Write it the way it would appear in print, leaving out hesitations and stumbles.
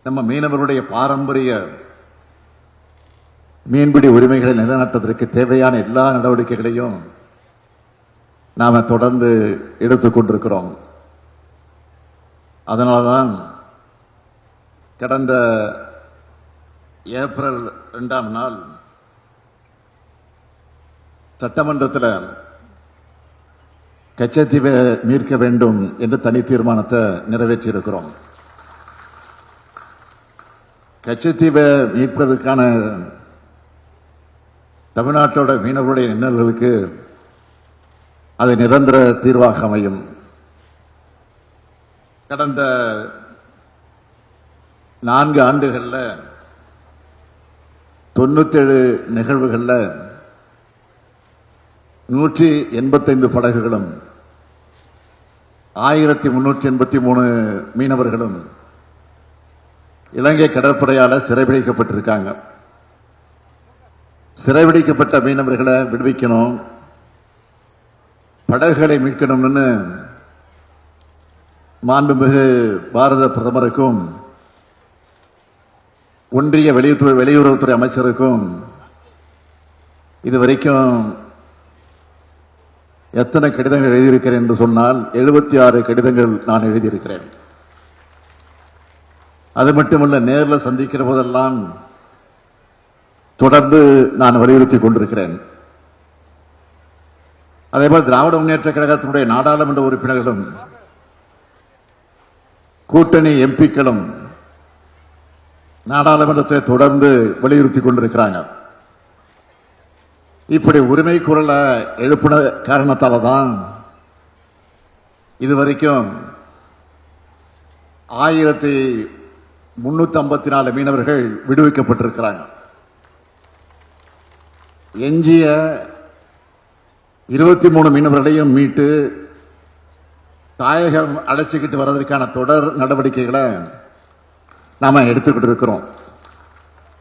நம்ம மீனவர்களுடைய பாரம்பரிய மீன்பிடி உரிமைகளை நிலைநாட்டுவதற்கு தேவையான எல்லா நடவடிக்கைகளையும் நாம தொடர்ந்து எடுத்துக் கொண்டிருக்கிறோம். அதனால்தான் கடந்த ஏப்ரல் 2ஆம் நாள் சட்டமன்றத்தில் கச்சத்தீவை மீட்க வேண்டும் என்று தனி தீர்மானத்தை நிறைவேற்றியிருக்கிறோம். கச்சத்தீவை மீட்பதற்கான தமிழ்நாட்டோட மீனவர்களுடைய இன்னல்களுக்கு அது நிரந்தர தீர்வாக அமையும். கடந்த 4 ஆண்டுகளில் 97 நிகழ்வுகளில் 185 படகுகளும் 1383 மீனவர்களும் இலங்கை கடற்படையால் சிறைபிடிக்கப்பட்டிருக்காங்க. சிறைபிடிக்கப்பட்ட மீனவர்களை விடுவிக்கணும், படகுகளை மீட்கணும்னு மாண்புமிகு பாரத பிரதமருக்கும் ஒன்றிய வெளியுறவுத்துறை அமைச்சருக்கும் இதுவரைக்கும் எத்தனை கடிதங்கள் எழுதியிருக்கிறேன் என்று சொன்னால் 76 கடிதங்கள் நான் எழுதியிருக்கிறேன். அது மட்டுமல்ல, நேரில் சந்திக்கிற போதெல்லாம் தொடர்ந்து நான் வலியுறுத்திக் கொண்டிருக்கிறேன். அதேபோல் திராவிட முன்னேற்ற கழகத்தினுடைய நாடாளுமன்ற உறுப்பினர்களும் கூட்டணி எம்பிக்களும் நாடாளுமன்றத்தை தொடர்ந்து வலியுறுத்திக் கொண்டிருக்கிறாங்க. இப்படி உரிமை குரலை எழுப்பின காரணத்தால தான் இதுவரைக்கும் 1354 மீனவர்கள் விடுவிக்கப்பட்டிருக்கிறாங்க. எஞ்சிய 23 மீனவர்களையும் மீட்டு தாயகம் அழைச்சிக்கிட்டு வர்றதற்கான தொடர் நடவடிக்கைகளை நாம எடுத்துக்கிட்டு இருக்கிறோம்.